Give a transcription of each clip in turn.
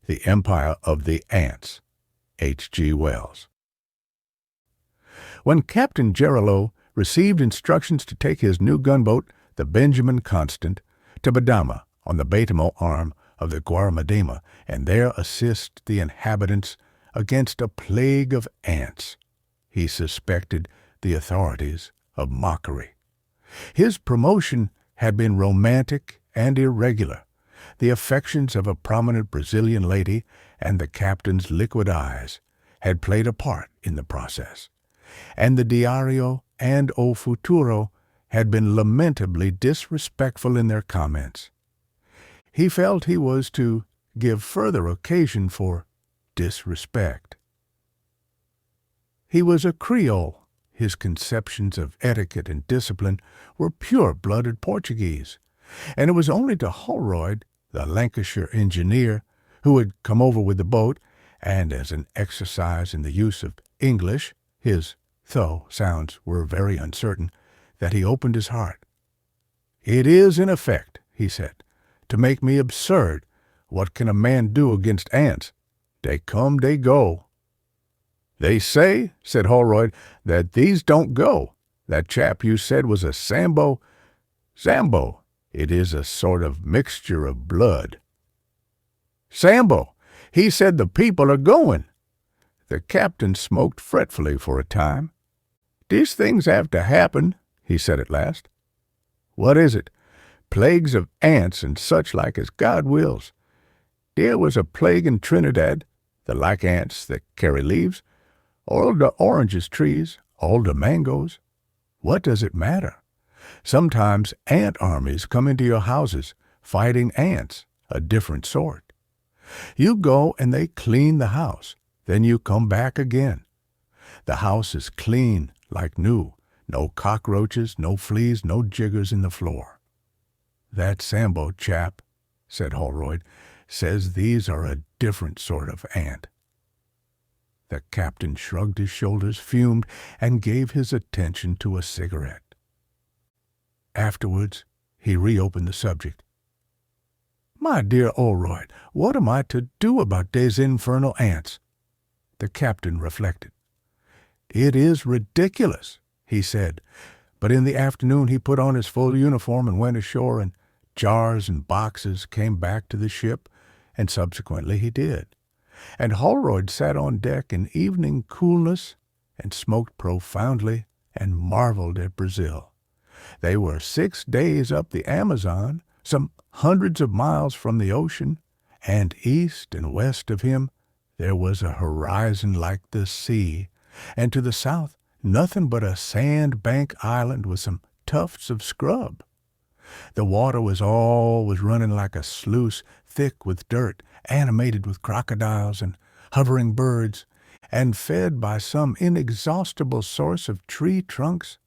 The Empire of the Ants. H.G. Wells. When Captain Gerillo received instructions to take his new gunboat, the Benjamin Constant, to Badama on the Betamo arm of the Guaramadima, and there assist the inhabitants against a plague of ants, he suspected the authorities of mockery. His promotion had been romantic and irregular. The affections of a prominent Brazilian lady and the captain's liquid eyes had played a part in the process, and the Diario and O Futuro had been lamentably disrespectful in their comments. He felt he was to give further occasion for disrespect. He was a Creole. His conceptions of etiquette and discipline were pure-blooded Portuguese, and it was only to Holroyd, the Lancashire engineer, who had come over with the boat, and as an exercise in the use of English, his though sounds were very uncertain, that he opened his heart. "It is, in effect," he said, "to make me absurd. What can a man do against ants? They come, they go." "They say," said Holroyd, "that these don't go. That chap you said was a Sambo." "Sambo. It is a sort of mixture of blood." "Sambo. He said the people are going." The captain smoked fretfully for a time. "These things have to happen," he said at last. "What is it? Plagues of ants and such like as God wills. There was a plague in Trinidad, the like ants that carry leaves, all the oranges trees, all the mangoes. What does it matter? Sometimes ant armies come into your houses, fighting ants, a different sort. You go and they clean the house. Then you come back again. The house is clean, like new. No cockroaches, no fleas, no jiggers in the floor." "That Sambo chap," said Holroyd, "says these are a different sort of ant." The captain shrugged his shoulders, fumed, and gave his attention to a cigarette. Afterwards, he reopened the subject. "My dear Holroyd, what am I to do about these infernal ants?" The captain reflected. "It is ridiculous," he said, but in the afternoon he put on his full uniform and went ashore, and jars and boxes came back to the ship, and subsequently he did. And Holroyd sat on deck in evening coolness and smoked profoundly and marveled at Brazil. They were 6 days up the Amazon, some hundreds of miles from the ocean, and east and west of him there was a horizon like the sea, and to the south nothing but a sand-bank island with some tufts of scrub. The water was always running like a sluice, thick with dirt, animated with crocodiles and hovering birds, and fed by some inexhaustible source of tree trunks,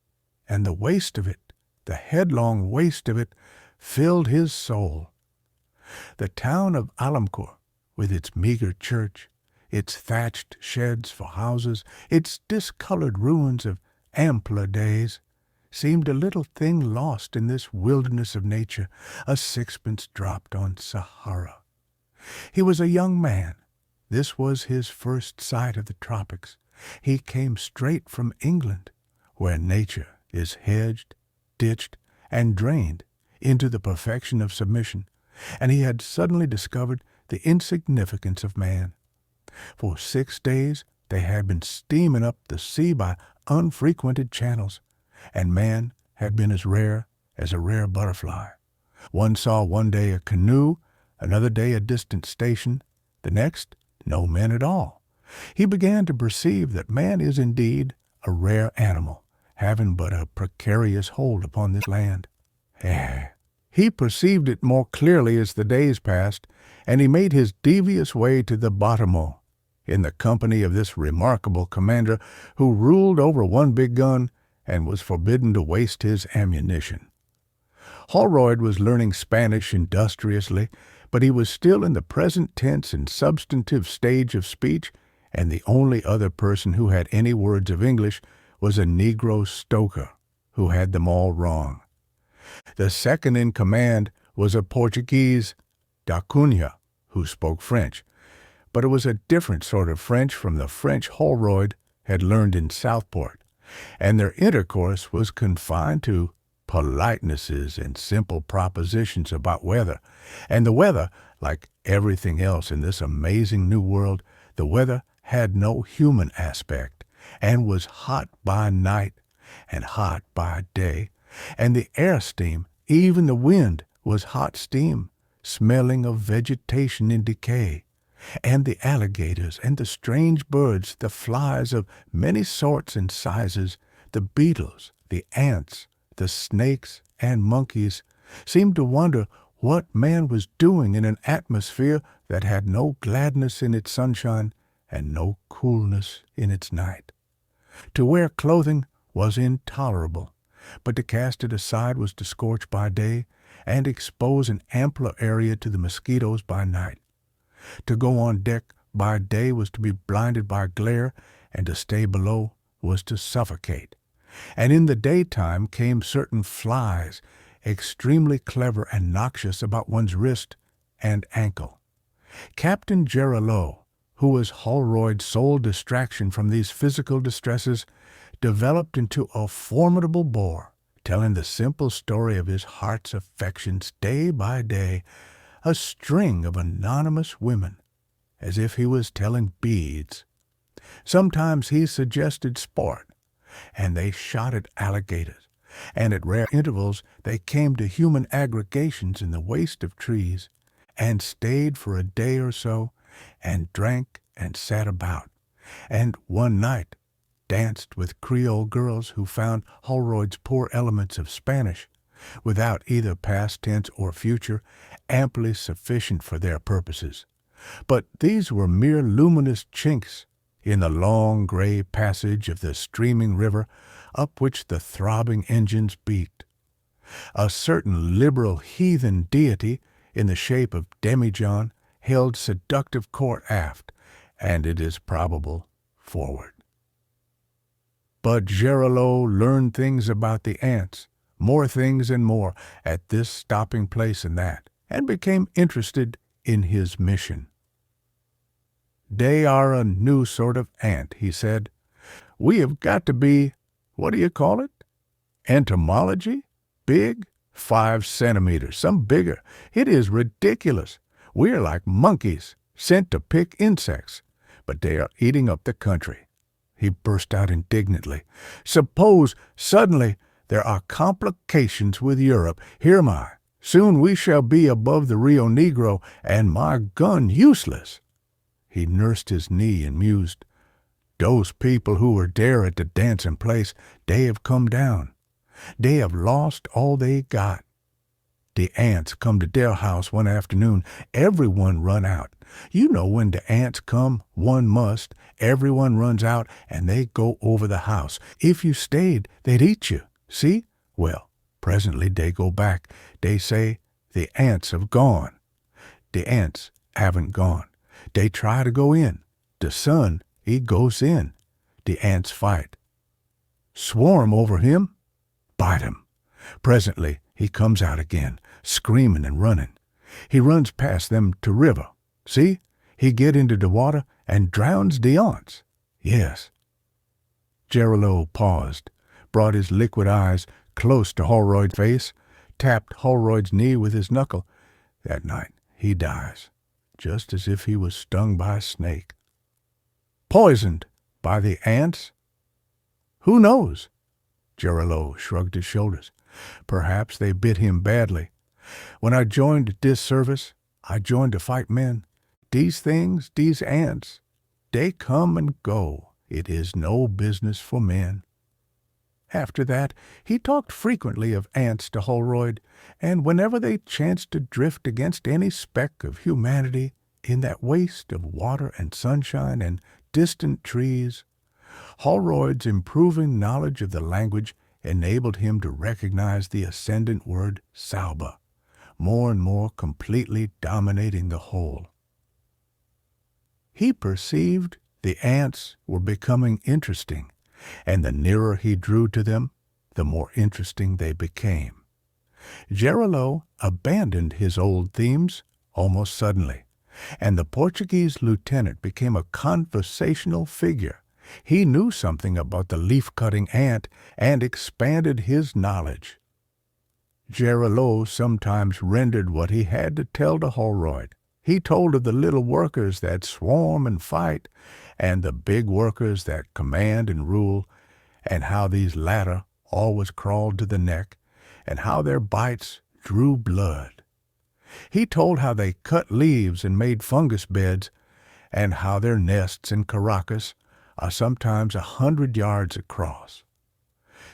and the waste of it, the headlong waste of it, filled his soul. The town of Alamcourt, with its meager church, its thatched sheds for houses, its discolored ruins of ampler days, seemed a little thing lost in this wilderness of nature, a sixpence dropped on Sahara. He was a young man. This was his first sight of the tropics. He came straight from England, where nature is hedged, ditched, and drained into the perfection of submission, and he had suddenly discovered the insignificance of man. For 6 days they had been steaming up the sea by unfrequented channels, and man had been as rare as a rare butterfly. One saw one day a canoe, another day a distant station, the next no men at all. He began to perceive that man is indeed a rare animal, having but a precarious hold upon this land. He perceived it more clearly as the days passed, and he made his devious way to the Bottomo, in the company of this remarkable commander who ruled over one big gun and was forbidden to waste his ammunition. Holroyd was learning Spanish industriously, but he was still in the present tense and substantive stage of speech, and the only other person who had any words of English was a Negro stoker, who had them all wrong. The second in command was a Portuguese, da Cunha, who spoke French, but it was a different sort of French from the French Holroyd had learned in Southport, and their intercourse was confined to politenesses and simple propositions about weather. And the weather, like everything else in this amazing new world, the weather had no human aspect, and was hot by night and hot by day, and the air steam, even the wind, was hot steam, smelling of vegetation in decay, and the alligators and the strange birds, the flies of many sorts and sizes, the beetles, the ants, the snakes and monkeys, seemed to wonder what man was doing in an atmosphere that had no gladness in its sunshine and no coolness in its night. To wear clothing was intolerable, but to cast it aside was to scorch by day and expose an ampler area to the mosquitoes by night. To go on deck by day was to be blinded by glare, and to stay below was to suffocate. And in the daytime came certain flies, extremely clever and noxious about one's wrist and ankle. Captain Géralot, who was Holroyd's sole distraction from these physical distresses, developed into a formidable bore, telling the simple story of his heart's affections day by day, a string of anonymous women, as if he was telling beads. Sometimes he suggested sport, and they shot at alligators, and at rare intervals they came to human aggregations in the waste of trees, and stayed for a day or so, and drank and sat about, and one night danced with Creole girls who found Holroyd's poor elements of Spanish, without either past tense or future, amply sufficient for their purposes. But these were mere luminous chinks in the long gray passage of the streaming river up which the throbbing engines beat. A certain liberal heathen deity in the shape of Demijohn held seductive court aft, and it is probable forward. But Géralot learned things about the ants, more things and more, at this stopping place and that, and became interested in his mission. "They are a new sort of ant," he said. "We have got to be, what do you call it? Entomology? Big? 5 centimeters, some bigger. It is ridiculous. We are like monkeys, sent to pick insects, but they are eating up the country." He burst out indignantly. "Suppose, suddenly, there are complications with Europe. Hear my, soon we shall be above the Rio Negro, and my gun useless." He nursed his knee and mused. "Those people who were there at the dancing place, they have come down. They have lost all they got. The ants come to their house one afternoon. Everyone run out. You know when the ants come, one must. Everyone runs out, and they go over the house. If you stayed, they'd eat you. See? Well, presently they go back. They say, the ants have gone. The ants haven't gone. They try to go in. The sun, he goes in. The ants fight. Swarm over him. Bite him. Presently he comes out again, screaming and running. He runs past them to river. See? He get into the water and drowns the ants. Yes." Géralot paused, brought his liquid eyes close to Holroyd's face, tapped Holroyd's knee with his knuckle. "That night he dies, just as if he was stung by a snake." "Poisoned by the ants?" "Who knows?" Géralot shrugged his shoulders. "Perhaps they bit him badly. When I joined this service, I joined to fight men. These things, these ants, they come and go. It is no business for men." After that, he talked frequently of ants to Holroyd, and whenever they chanced to drift against any speck of humanity in that waste of water and sunshine and distant trees, Holroyd's improving knowledge of the language enabled him to recognize the ascendant word Sauber, more and more completely dominating the whole. He perceived the ants were becoming interesting, and the nearer he drew to them, the more interesting they became. Géralot abandoned his old themes almost suddenly, and the Portuguese lieutenant became a conversational figure. He knew something about the leaf-cutting ant and expanded his knowledge. Gérillot sometimes rendered what he had to tell to Holroyd. He told of the little workers that swarm and fight, and the big workers that command and rule, and how these latter always crawled to the neck, and how their bites drew blood. He told how they cut leaves and made fungus beds, and how their nests in Caracas are sometimes 100 yards across.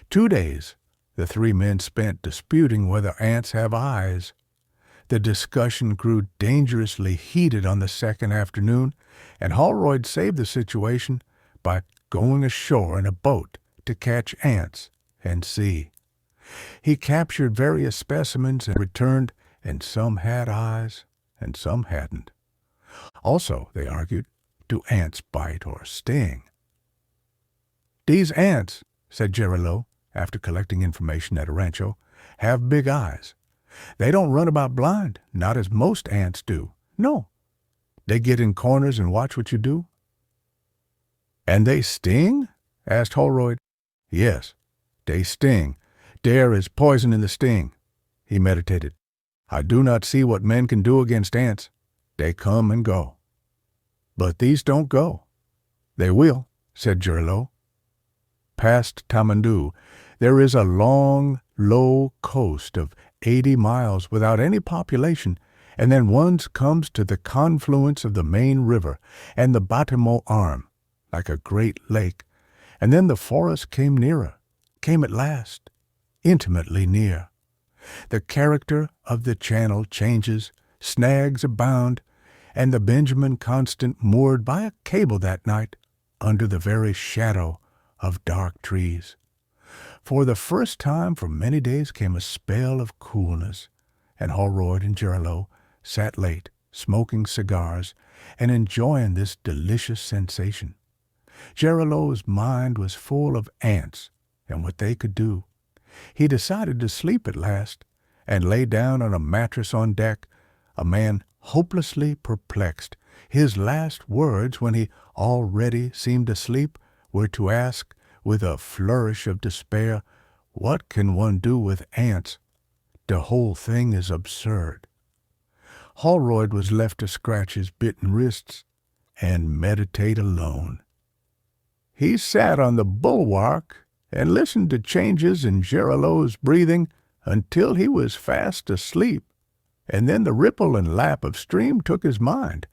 2 days the 3 men spent disputing whether ants have eyes. The discussion grew dangerously heated on the second afternoon, and Holroyd saved the situation by going ashore in a boat to catch ants and see. He captured various specimens and returned, and some had eyes and some hadn't. Also, they argued, do ants bite or sting? "These ants," said Gérillot, after collecting information at a rancho, "have big eyes. They don't run about blind, not as most ants do. No, they get in corners and watch what you do." "And they sting?" asked Holroyd. "Yes, they sting. There is poison in the sting." He meditated. "I do not see what men can do against ants. They come and go." "But these don't go." "They will," said Gérillot. Past Tamandou, there is a long, low coast of 80 miles without any population, and then one comes to the confluence of the main river and the Bâtiment arm, like a great lake, and then the forest came nearer, came at last, intimately near. The character of the channel changes, snags abound, and the Benjamin Constant moored by a cable that night under the very shadow of dark trees. For the first time for many days came a spell of coolness, and Holroyd and Gérillot sat late, smoking cigars and enjoying this delicious sensation. Gérillot's mind was full of ants and what they could do. He decided to sleep at last, and lay down on a mattress on deck, a man hopelessly perplexed. His last words, when he already seemed asleep, were to ask, with a flourish of despair, "What can one do with ants? The whole thing is absurd." Holroyd was left to scratch his bitten wrists and meditate alone. He sat on the bulwark and listened to changes in Gérillot's breathing until he was fast asleep, and then the ripple and lap of stream took his mind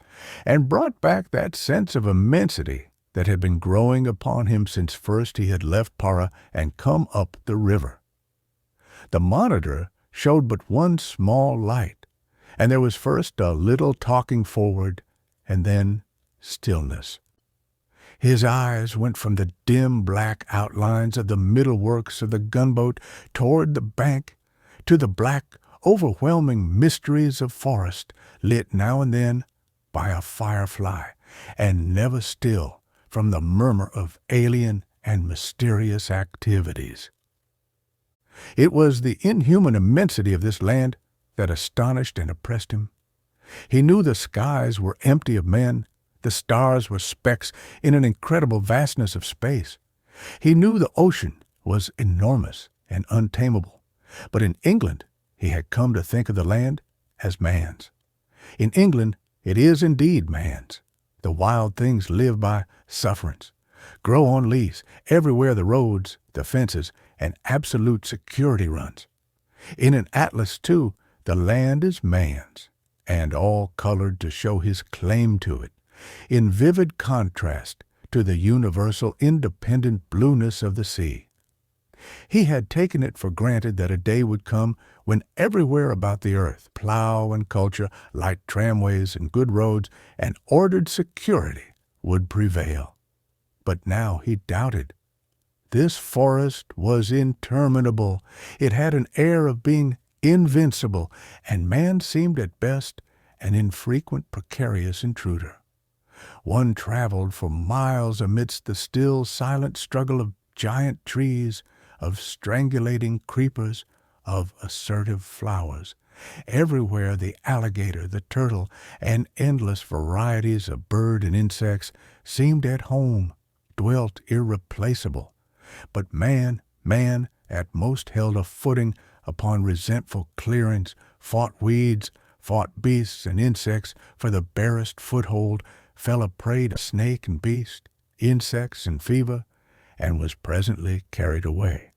and brought back that sense of immensity that had been growing upon him since first he had left Para and come up the river. The monitor showed but one small light, and there was first a little talking forward, and then stillness. His eyes went from the dim black outlines of the middle works of the gunboat toward the bank, to the black, overwhelming mysteries of forest, lit now and then by a firefly, and never still from the murmur of alien and mysterious activities. It was the inhuman immensity of this land that astonished and oppressed him. He knew the skies were empty of men, the stars were specks in an incredible vastness of space. He knew the ocean was enormous and untamable, but in England he had come to think of the land as man's. In England it is indeed man's. The wild things live by sufferance, grow on lease, everywhere the roads, the fences, and absolute security runs. In an atlas, too, the land is man's, and all colored to show his claim to it, in vivid contrast to the universal independent blueness of the sea. He had taken it for granted that a day would come when everywhere about the earth plow and culture, light tramways and good roads, and ordered security would prevail. But now he doubted. This forest was interminable. It had an air of being invincible, and man seemed at best an infrequent, precarious intruder. One traveled for miles amidst the still, silent struggle of giant trees, of strangulating creepers, of assertive flowers, Everywhere the alligator, the turtle, and endless varieties of bird and insects seemed at home, dwelt irreplaceable. But man at most held a footing upon resentful clearings, fought weeds, fought beasts and insects for the barest foothold, fell a prey to snake and beast, insects and fever, and was presently carried away.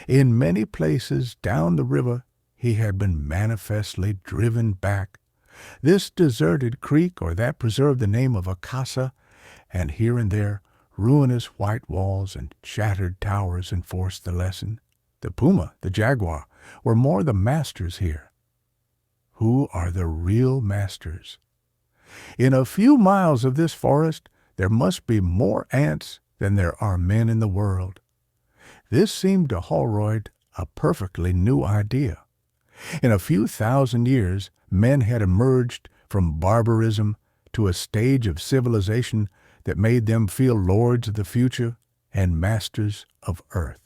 In many places down the river he had been manifestly driven back. This deserted creek or that preserved the name of a casa, and here and there ruinous white walls and shattered towers enforced the lesson. The puma, the jaguar, were more the masters here. Who are the real masters? In a few miles of this forest there must be more ants than there are men in the world. This seemed to Holroyd a perfectly new idea. In a few thousand years men had emerged from barbarism to a stage of civilization that made them feel lords of the future and masters of earth.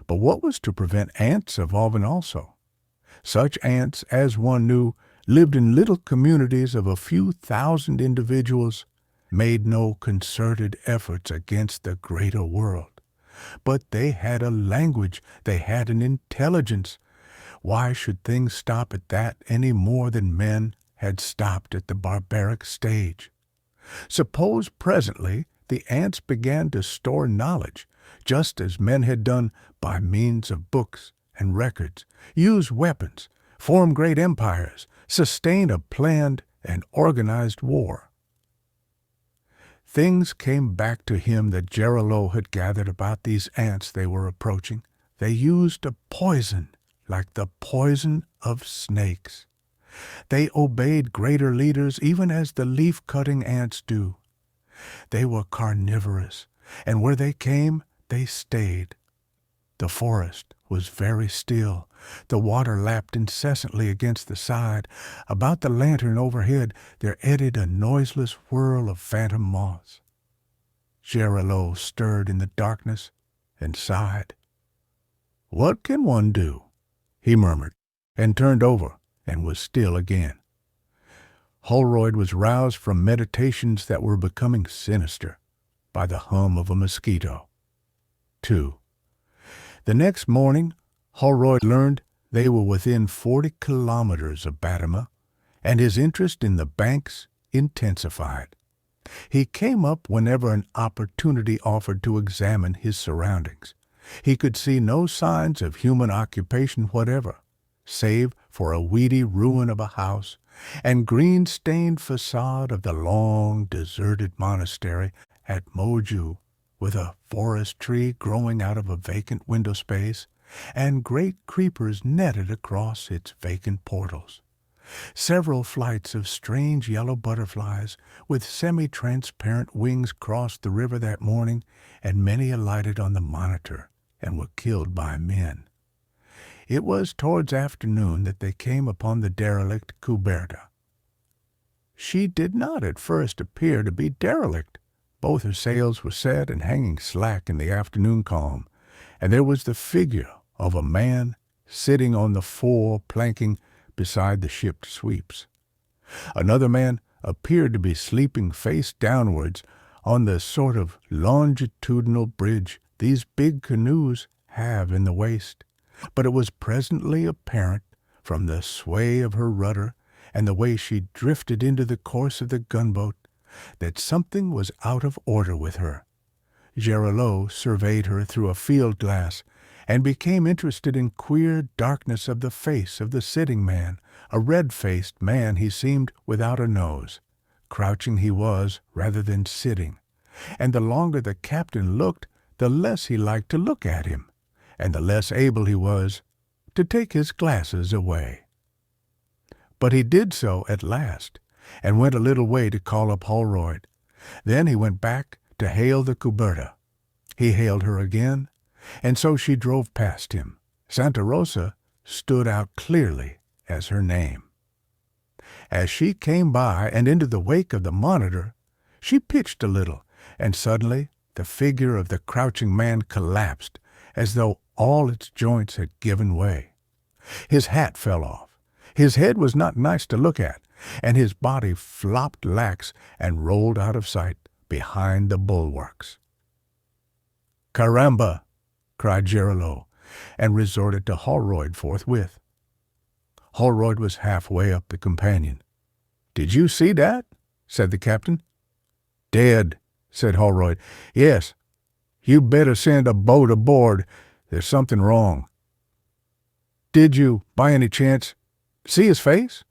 But what was to prevent ants evolving also? Such ants, as one knew, lived in little communities of a few thousand individuals, made no concerted efforts against the greater world. But they had a language, they had an intelligence. Why should things stop at that any more than men had stopped at the barbaric stage? Suppose presently the ants began to store knowledge, just as men had done by means of books and records, use weapons, form great empires, sustain a planned and organized war. Things came back to him that Gerillo had gathered about these ants they were approaching. They used a poison like the poison of snakes. They obeyed greater leaders even as the leaf-cutting ants do. They were carnivorous, and where they came, they stayed. The forest was very still. The water lapped incessantly against the side. About the lantern overhead there eddied a noiseless whirl of phantom moths. Gerillo stirred in the darkness and sighed. "What can one do?" he murmured, and turned over and was still again. Holroyd was roused from meditations that were becoming sinister by the hum of a mosquito. 2. The next morning, Holroyd learned they were within 40 kilometers of Batama, and his interest in the banks intensified. He came up whenever an opportunity offered to examine his surroundings. He could see no signs of human occupation whatever, save for a weedy ruin of a house and green-stained facade of the long, deserted monastery at Moju, with a forest tree growing out of a vacant window space and great creepers netted across its vacant portals. Several flights of strange yellow butterflies with semi-transparent wings crossed the river that morning, and many alighted on the monitor and were killed by men. It was towards afternoon that they came upon the derelict Cuberta. She did not at first appear to be derelict. Both her sails were set and hanging slack in the afternoon calm, and there was the figure of a man sitting on the fore planking beside the ship's sweeps. Another man appeared to be sleeping face downwards on the sort of longitudinal bridge these big canoes have in the waist. But it was presently apparent, from the sway of her rudder and the way she drifted into the course of the gunboat, that something was out of order with her. Gerillo surveyed her through a field-glass and became interested in queer darkness of the face of the sitting man, a red-faced man he seemed without a nose. Crouching he was rather than sitting, and the longer the captain looked, the less he liked to look at him, and the less able he was to take his glasses away. But he did so at last, and went a little way to call up Holroyd. Then he went back to hail the Cuberta. He hailed her again, and so she drove past him. Santa Rosa stood out clearly as her name. As she came by and into the wake of the monitor, she pitched a little, and suddenly the figure of the crouching man collapsed, as though all its joints had given way. His hat fell off, His head was not nice to look at, and his body flopped lax and rolled out of sight behind the bulwarks. "Caramba!" cried Gerileau, and resorted to Holroyd forthwith. Holroyd was halfway up the companion. "Did you see that?" said the captain. "Dead," said Holroyd. "Yes. You'd better send a boat aboard. There's something wrong." "Did you, by any chance, see his face?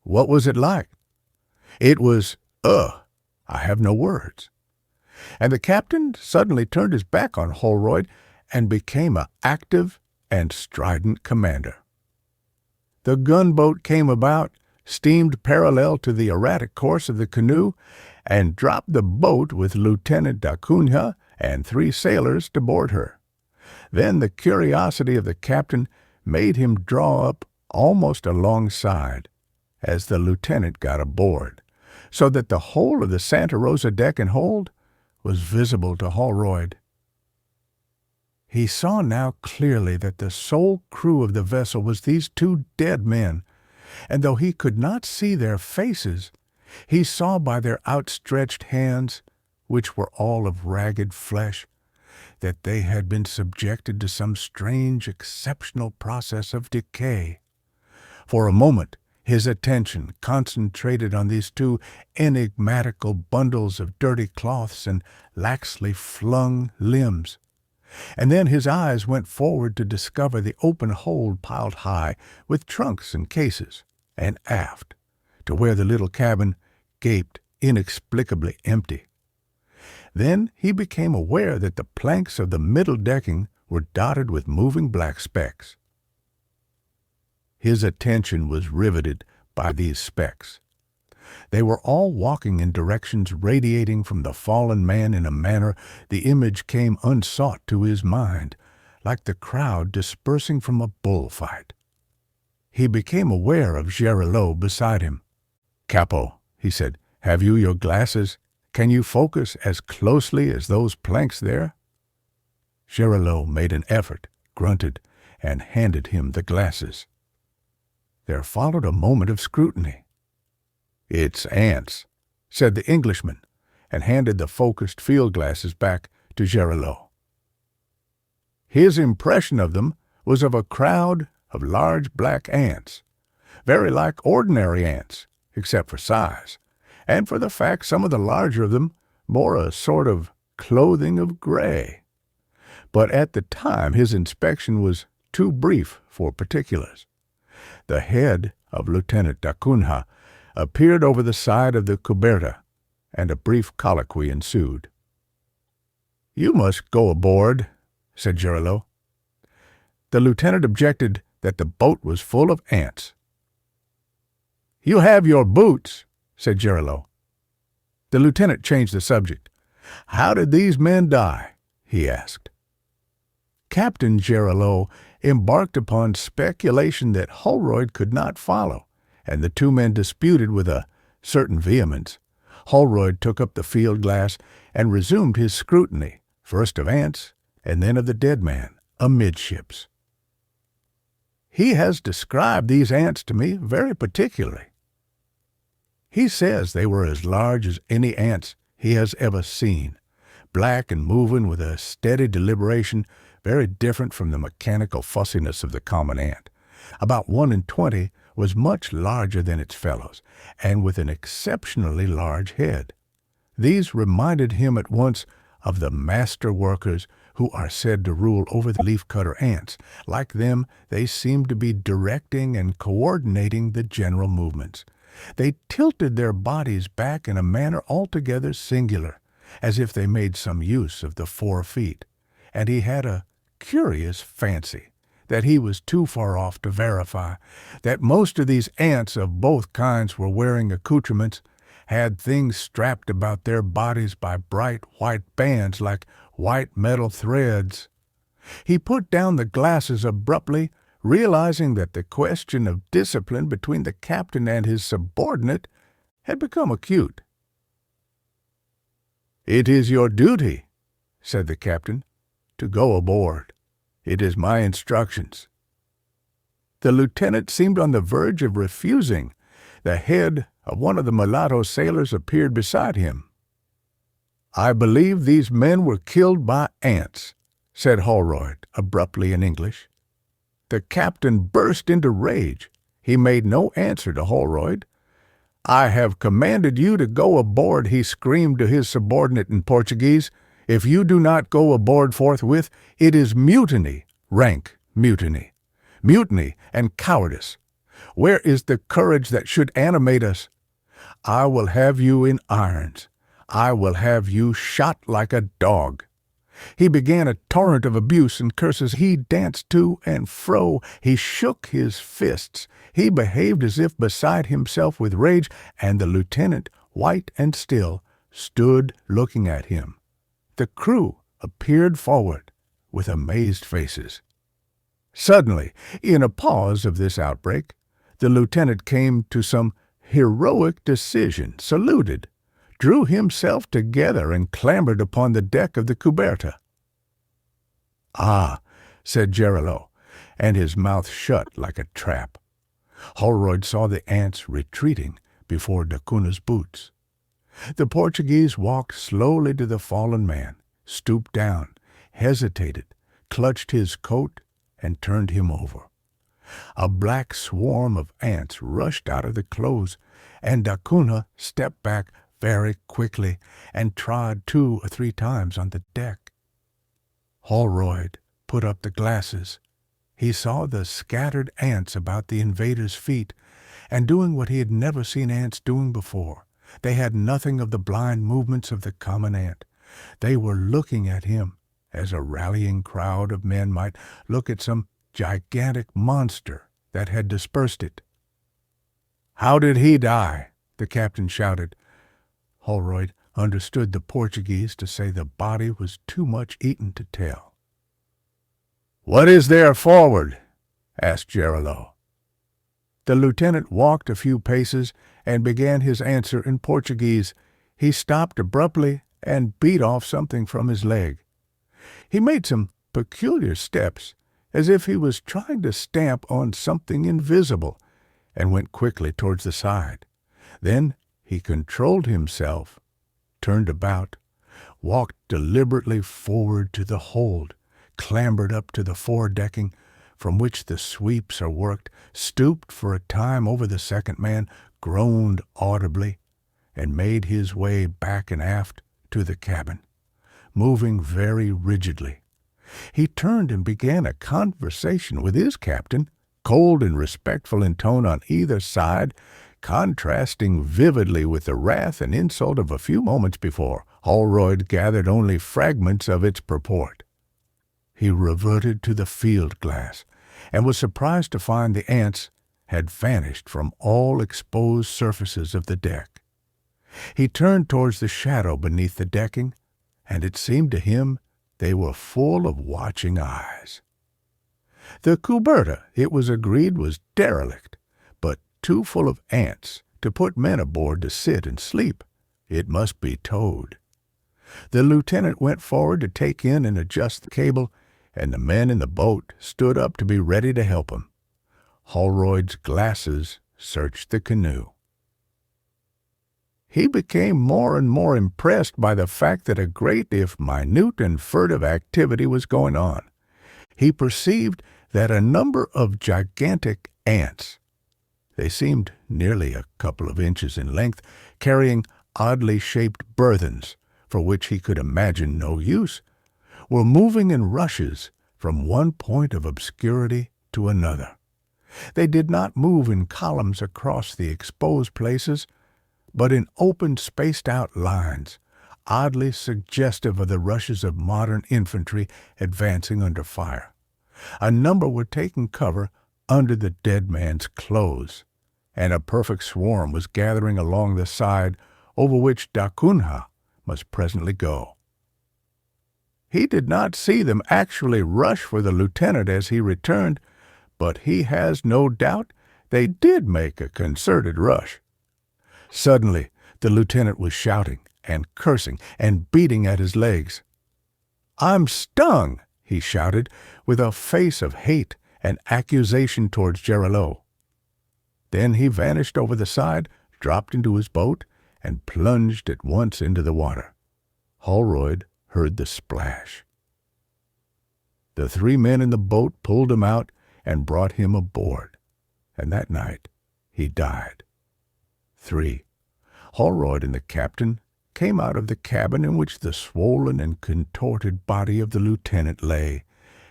What was it like?" "It was, I have no words." And the captain suddenly turned his back on Holroyd and became an active and strident commander. The gunboat came about, steamed parallel to the erratic course of the canoe, and dropped the boat with Lieutenant d'Acunha and 3 sailors to board her. Then the curiosity of the captain made him draw up almost alongside as the lieutenant got aboard, so that the whole of the Santa Rosa deck and hold was visible to Holroyd. He saw now clearly that the sole crew of the vessel was these 2 dead men, and though he could not see their faces, he saw by their outstretched hands, which were all of ragged flesh, that they had been subjected to some strange, exceptional process of decay. For a moment his attention concentrated on these 2 enigmatical bundles of dirty cloths and laxly flung limbs, and then his eyes went forward to discover the open hold piled high with trunks and cases, and aft, to where the little cabin gaped inexplicably empty. Then he became aware that the planks of the middle decking were dotted with moving black specks. His attention was riveted by these specks. They were all walking in directions radiating from the fallen man in a manner the image came unsought to his mind, like the crowd dispersing from a bullfight. He became aware of Gerileau beside him. "Capo," he said, "have you your glasses? Can you focus as closely as those planks there?" Gerileau made an effort, grunted, and handed him the glasses. There followed a moment of scrutiny. "It's ants," said the Englishman, and handed the focused field glasses back to Gerileau. His impression of them was of a crowd of large black ants, very like ordinary ants, except for size, and for the fact some of the larger of them bore a sort of clothing of gray. But at the time his inspection was too brief for particulars. The head of Lieutenant d'Acunha appeared over the side of the cuberta, and a brief colloquy ensued. "You must go aboard," said Gerileau. The lieutenant objected that the boat was full of ants. "You have your boots," said Gerileau. The lieutenant changed the subject. "How did these men die?" he asked. Captain Gerileau embarked upon speculation that Holroyd could not follow, and the 2 men disputed with a certain vehemence. Holroyd took up the field glass and resumed his scrutiny, first of ants and then of the dead man, amidships. "He has described these ants to me very particularly. He says they were as large as any ants he has ever seen, black and moving with a steady deliberation very different from the mechanical fussiness of the common ant. About 1 in 20 was much larger than its fellows, and with an exceptionally large head. These reminded him at once of the master workers who are said to rule over the leaf-cutter ants. Like them, they seemed to be directing and coordinating the general movements. They tilted their bodies back in a manner altogether singular, as if they made some use of the 4 feet, and he had a curious fancy that he was too far off to verify, that most of these ants of both kinds were wearing accoutrements, had things strapped about their bodies by bright white bands like white metal threads. He put down the glasses abruptly, realizing that the question of discipline between the captain and his subordinate had become acute. "It is your duty," said the captain, "to go aboard. It is my instructions." The lieutenant seemed on the verge of refusing. The head of one of the mulatto sailors appeared beside him. "I believe these men were killed by ants," said Holroyd abruptly in English. The captain burst into rage. He made no answer to Holroyd. "I have commanded you to go aboard," he screamed to his subordinate in Portuguese. "If you do not go aboard forthwith, it is mutiny, rank mutiny. Mutiny and cowardice. Where is the courage that should animate us? I will have you in irons. I will have you shot like a dog." He began a torrent of abuse and curses. He danced to and fro. He shook his fists. He behaved as if beside himself with rage, and the lieutenant, white and still, stood looking at him. The crew appeared forward with amazed faces. Suddenly, in a pause of this outbreak, the lieutenant came to some heroic decision, saluted, drew himself together, and clambered upon the deck of the Cuberta. "Ah," said Gerillo, and his mouth shut like a trap. Holroyd saw the ants retreating before da Cunha's boots. The Portuguese walked slowly to the fallen man, stooped down, hesitated, clutched his coat, and turned him over. A black swarm of ants rushed out of the clothes, and da Cunha stepped back very quickly and trod 2 or 3 times on the deck. Holroyd put up the glasses. He saw the scattered ants about the invader's feet, and doing what he had never seen ants doing before. They had nothing of the blind movements of the common ant. They were looking at him as a rallying crowd of men might look at some gigantic monster that had dispersed it. "How did he die?" the captain shouted. Holroyd understood the Portuguese to say the body was too much eaten to tell. "What is there forward?" asked Gerillo. The lieutenant walked a few paces and began his answer in Portuguese. He stopped abruptly and beat off something from his leg. He made some peculiar steps, as if he was trying to stamp on something invisible, and went quickly towards the side. Then he controlled himself, turned about, walked deliberately forward to the hold, clambered up to the fore-decking, from which the sweeps are worked, stooped for a time over the second man, groaned audibly, and made his way back and aft to the cabin, moving very rigidly. He turned and began a conversation with his captain, cold and respectful in tone on either side, contrasting vividly with the wrath and insult of a few moments before. Holroyd gathered only fragments of its purport. He reverted to the field glass, and was surprised to find the ants had vanished from all exposed surfaces of the deck. He turned towards the shadow beneath the decking, and it seemed to him they were full of watching eyes. The Cuberta, it was agreed, was derelict, but too full of ants to put men aboard to sit and sleep. It must be towed. The lieutenant went forward to take in and adjust the cable, and the men in the boat stood up to be ready to help him. Holroyd's glasses searched the canoe. He became more and more impressed by the fact that a great, if minute and furtive activity was going on. He perceived that a number of gigantic ants, they seemed nearly a couple of inches in length, carrying oddly shaped burthens, for which he could imagine no use, were moving in rushes from one point of obscurity to another. They did not move in columns across the exposed places, but in open, spaced-out lines, oddly suggestive of the rushes of modern infantry advancing under fire. A number were taking cover under the dead man's clothes, and a perfect swarm was gathering along the side over which da Cunha must presently go. He did not see them actually rush for the lieutenant as he returned, but he has no doubt they did make a concerted rush. Suddenly, the lieutenant was shouting and cursing and beating at his legs. "I'm stung!" he shouted, with a face of hate an accusation towards Gerillo. Then he vanished over the side, dropped into his boat, and plunged at once into the water. Holroyd heard the splash. The 3 men in the boat pulled him out and brought him aboard, and that night he died. 3. Holroyd and the captain came out of the cabin in which the swollen and contorted body of the lieutenant lay,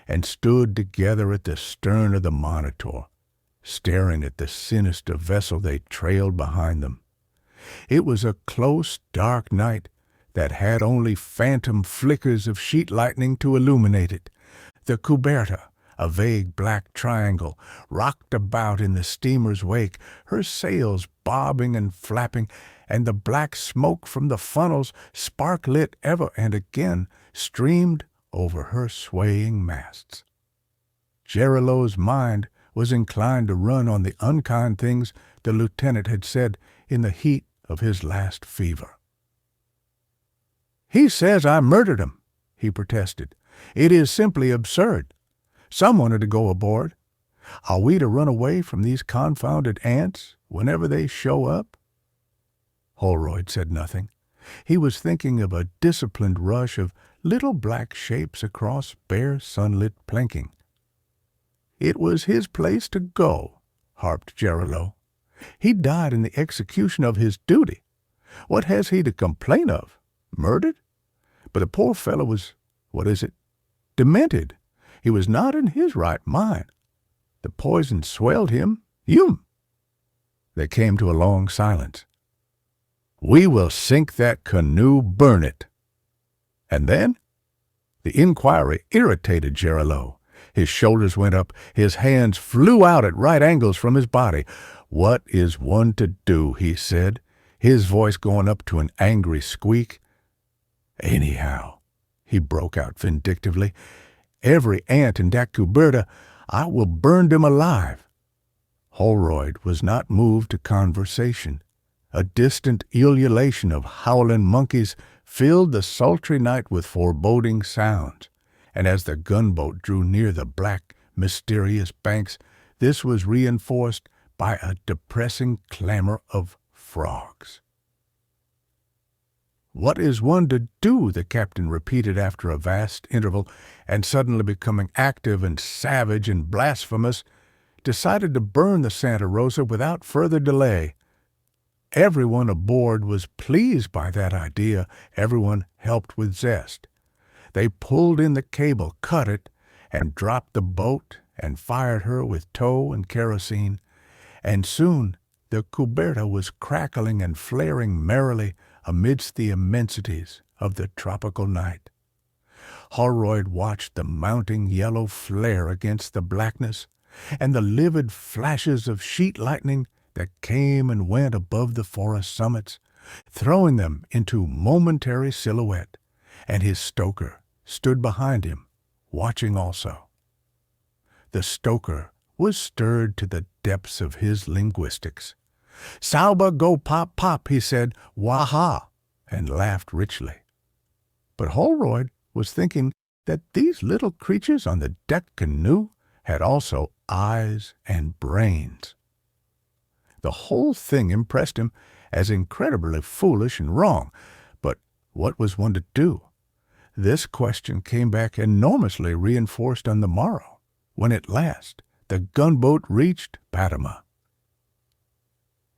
and stood together at the stern of the Monitor, staring at the sinister vessel they trailed behind them. It was a close, dark night that had only phantom flickers of sheet lightning to illuminate it. The Cuberta, a vague black triangle, rocked about in the steamer's wake, her sails bobbing and flapping, and the black smoke from the funnels, spark-lit ever and again, streamed over her swaying masts. Gerillo's mind was inclined to run on the unkind things the lieutenant had said in the heat of his last fever. "He says I murdered him," he protested. "It is simply absurd. Someone had to go aboard. Are we to run away from these confounded ants whenever they show up?" Holroyd said nothing. He was thinking of a disciplined rush of little black shapes across bare sunlit planking. "It was his place to go," harped Gerillo. "He died in the execution of his duty. What has he to complain of? Murdered? But the poor fellow was, demented. He was not in his right mind. The poison swelled him. Yum!" They came to a long silence. "We will sink that canoe, burn it." And then? The inquiry irritated Gerillo. His shoulders went up, his hands flew out at right angles from his body. "What is one to do?" he said, his voice going up to an angry squeak. "Anyhow," he broke out vindictively, "every ant in that Cuberta, I will burn them alive." Holroyd was not moved to conversation. A distant ululation of howling monkeys filled the sultry night with foreboding sounds, and as the gunboat drew near the black, mysterious banks, this was reinforced by a depressing clamor of frogs. "What is one to do?" the captain repeated after a vast interval, and suddenly becoming active and savage and blasphemous, decided to burn the Santa Rosa without further delay. Everyone aboard was pleased by that idea. Everyone helped with zest. They pulled in the cable, cut it, and dropped the boat and fired her with tow and kerosene, and soon the Cuberta was crackling and flaring merrily amidst the immensities of the tropical night. Holroyd watched the mounting yellow flare against the blackness, and the livid flashes of sheet lightning that came and went above the forest summits, throwing them into momentary silhouette, and his stoker stood behind him, watching also. The stoker was stirred to the depths of his linguistics. "Sauber go pop pop," he said, "Waha," and laughed richly. But Holroyd was thinking that these little creatures on the deck canoe had also eyes and brains. The whole thing impressed him as incredibly foolish and wrong, but what was one to do? This question came back enormously reinforced on the morrow, when at last the gunboat reached Patama.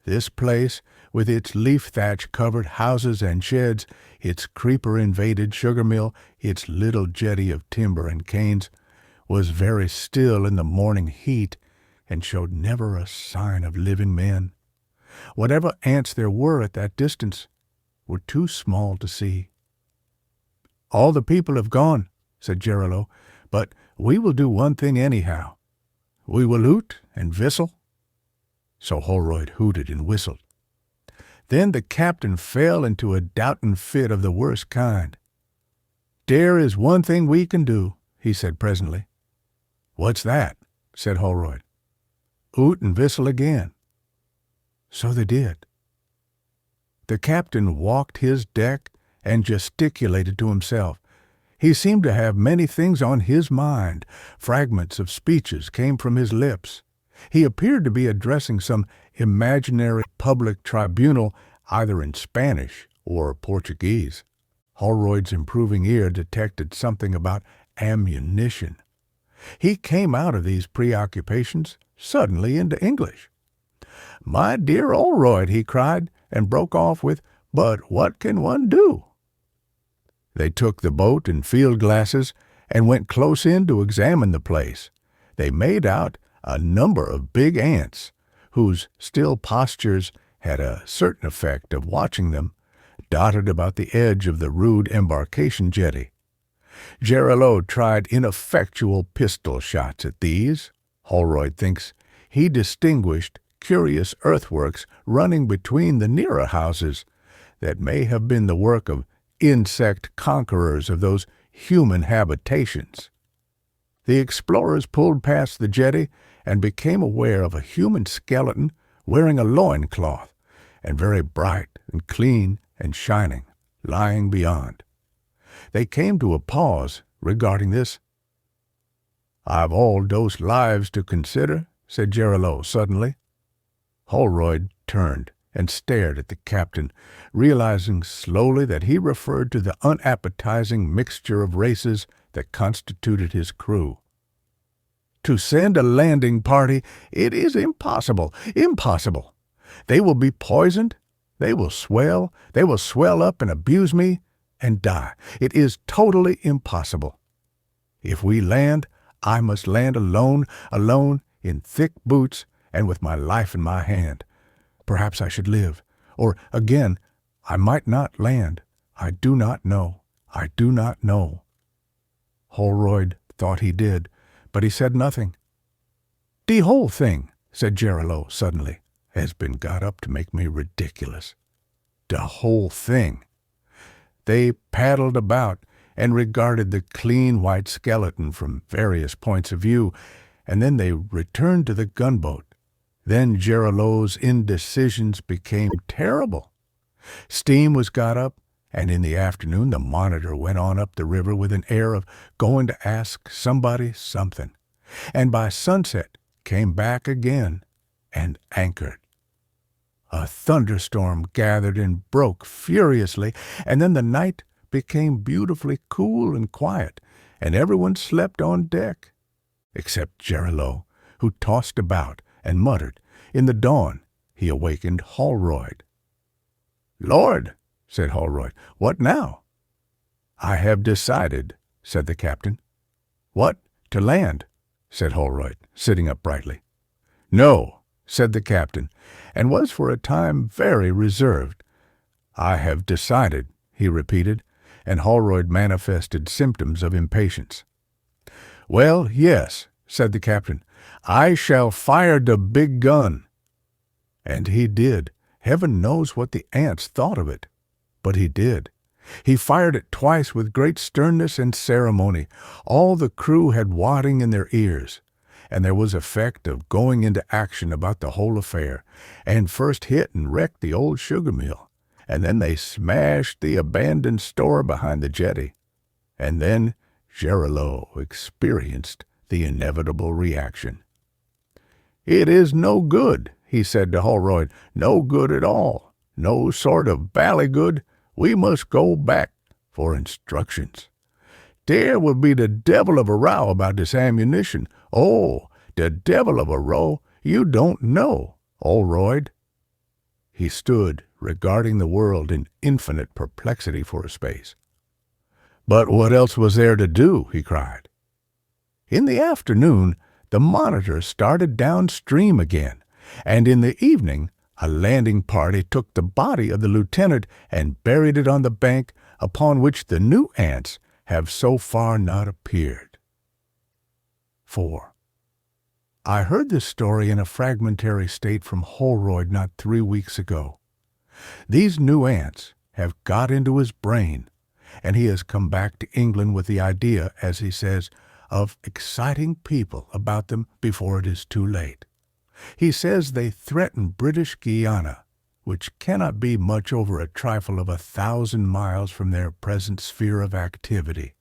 This place, with its leaf-thatch-covered houses and sheds, its creeper-invaded sugar mill, its little jetty of timber and canes, was very still in the morning heat, and showed never a sign of living men. Whatever ants there were at that distance were too small to see. "All the people have gone," said Gerillo, "but we will do one thing anyhow. We will hoot and whistle." So Holroyd hooted and whistled. Then the captain fell into a doubting fit of the worst kind. "There is one thing we can do," he said presently. "What's that?" said Holroyd. "Hoot and whistle again." So they did. The captain walked his deck and gesticulated to himself. He seemed to have many things on his mind. Fragments of speeches came from his lips. He appeared to be addressing some imaginary public tribunal, either in Spanish or Portuguese. Holroyd's improving ear detected something about ammunition. He came out of these preoccupations suddenly into English. "My dear Holroyd," he cried, and broke off with, "But what can one do?" They took the boat and field glasses and went close in to examine the place. They made out a number of big ants, whose still postures had a certain effect of watching them, dotted about the edge of the rude embarkation jetty. Gérillot tried ineffectual pistol shots at these. Holroyd thinks he distinguished curious earthworks running between the nearer houses that may have been the work of insect conquerors of those human habitations. The explorers pulled past the jetty and became aware of a human skeleton wearing a loincloth, and very bright and clean and shining, lying beyond. They came to a pause regarding this. "I've all those lives to consider," said Gérillot suddenly. Holroyd turned and stared at the captain, realizing slowly that he referred to the unappetizing mixture of races that constituted his crew. "To send a landing party, it is impossible, impossible. They will be poisoned, they will swell up and abuse me, and die. It is totally impossible. If we land, I must land alone, in thick boots, and with my life in my hand. Perhaps I should live, or again, I might not land. I do not know. I do not know." Holroyd thought he did, but he said nothing. "The whole thing," said Gérillot suddenly, "has been got up to make me ridiculous. The whole thing." They paddled about and regarded the clean white skeleton from various points of view, and then they returned to the gunboat. Then Gérillot's indecisions became terrible. Steam was got up, and in the afternoon the Monitor went on up the river with an air of going to ask somebody something, and by sunset came back again and anchored. A thunderstorm gathered and broke furiously, and then the night became beautifully cool and quiet, and everyone slept on deck, except Gérillot, who tossed about and muttered. In the dawn he awakened Holroyd. "Lord," said Holroyd, "what now?" "I have decided," said the captain. "What, to land?" said Holroyd, sitting up brightly. "No," said the captain, and was for a time very reserved. "I have decided," he repeated, and Holroyd manifested symptoms of impatience. "Well, yes," said the captain, "I shall fire the big gun." And he did. Heaven knows what the ants thought of it. But he did. He fired it twice with great sternness and ceremony. All the crew had wadding in their ears, and there was effect of going into action about the whole affair, and first hit and wrecked the old sugar mill, and then they smashed the abandoned store behind the jetty, and then Gérillot experienced the inevitable reaction. "It is no good," he said to Holroyd, "no good at all, no sort of bally good. We must go back for instructions. There will be the devil of a row about this ammunition. Oh, the devil of a row you don't know, Holroyd." He stood regarding the world in infinite perplexity for a space. "But what else was there to do?" he cried. In the afternoon the Monitor started downstream again, and in the evening a landing party took the body of the lieutenant and buried it on the bank upon which the new ants have so far not appeared. 4. I heard this story in a fragmentary state from Holroyd not 3 weeks ago. These new ants have got into his brain, and he has come back to England with the idea, as he says, of exciting people about them before it is too late. He says they threaten British Guiana, which cannot be much over a trifle of 1,000 miles from their present sphere of activity.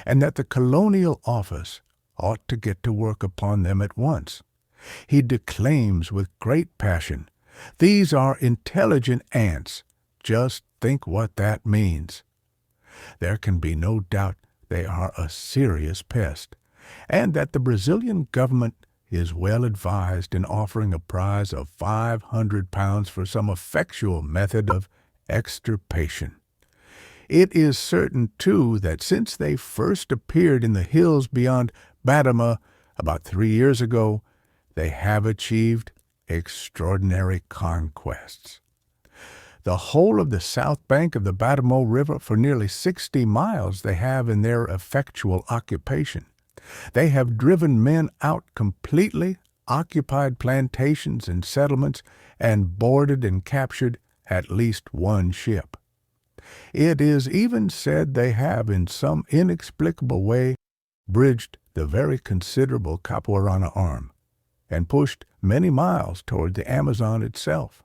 and that the colonial office ought to get to work upon them at once. He declaims with great passion, "These are intelligent ants. Just think what that means." There can be no doubt they are a serious pest, and that the Brazilian government is well advised in offering a prize of £500 for some effectual method of extirpation. It is certain, too, that since they first appeared in the hills beyond Batama about 3 years ago, they have achieved extraordinary conquests. The whole of the south bank of the Batamo River for nearly 60 miles they have in their effectual occupation. They have driven men out completely, occupied plantations and settlements, and boarded and captured at least one ship. It is even said they have, in some inexplicable way, bridged the very considerable Capuarana arm, and pushed many miles toward the Amazon itself.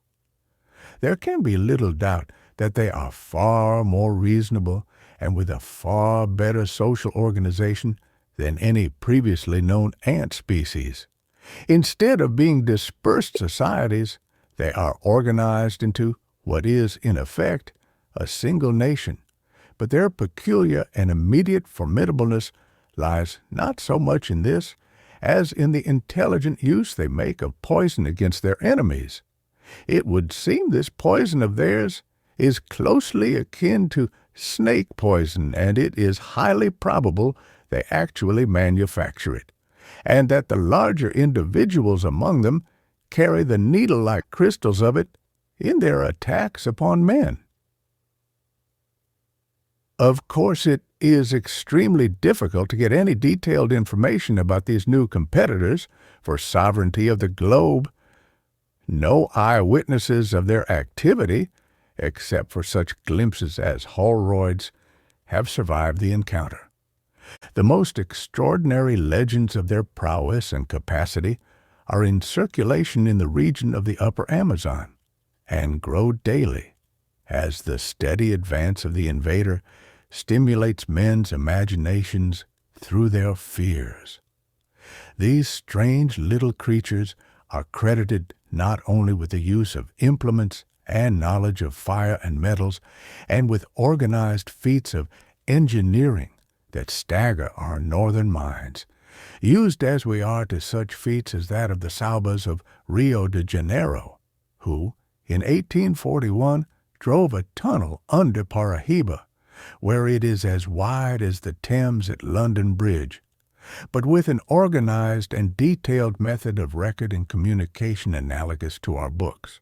There can be little doubt that they are far more reasonable and with a far better social organization than any previously known ant species. Instead of being dispersed societies, they are organized into what is, in effect, a single nation, but their peculiar and immediate formidableness lies not so much in this as in the intelligent use they make of poison against their enemies. It would seem this poison of theirs is closely akin to snake poison, and it is highly probable they actually manufacture it, and that the larger individuals among them carry the needle-like crystals of it in their attacks upon men. Of course, it is extremely difficult to get any detailed information about these new competitors for sovereignty of the globe. No eyewitnesses of their activity, except for such glimpses as Holroyd's, have survived the encounter. The most extraordinary legends of their prowess and capacity are in circulation in the region of the upper Amazon, and grow daily, as the steady advance of the invader stimulates men's imaginations through their fears. These strange little creatures are credited not only with the use of implements and knowledge of fire and metals, and with organized feats of engineering that stagger our northern minds, used as we are to such feats as that of the Saubas of Rio de Janeiro, who, in 1841, drove a tunnel under Paraíba, where it is as wide as the Thames at London Bridge, but with an organized and detailed method of record and communication analogous to our books.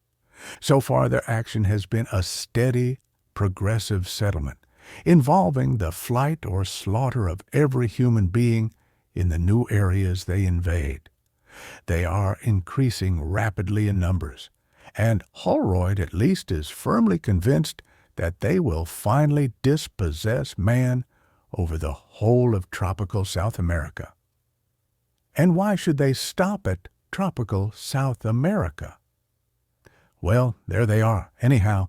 So far their action has been a steady, progressive settlement, involving the flight or slaughter of every human being in the new areas they invade. They are increasing rapidly in numbers, and Holroyd at least is firmly convinced that they will finally dispossess man over the whole of tropical South America. And why should they stop at tropical South America? Well, there they are. Anyhow,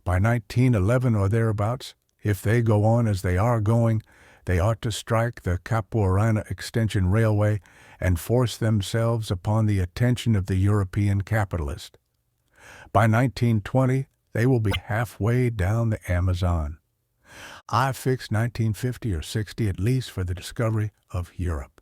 by 1911 or thereabouts, if they go on as they are going, they ought to strike the Capuarana Extension Railway and force themselves upon the attention of the European capitalist. By 1920, they will be halfway down the Amazon. I fixed 1950 or 60 at least for the discovery of Europe.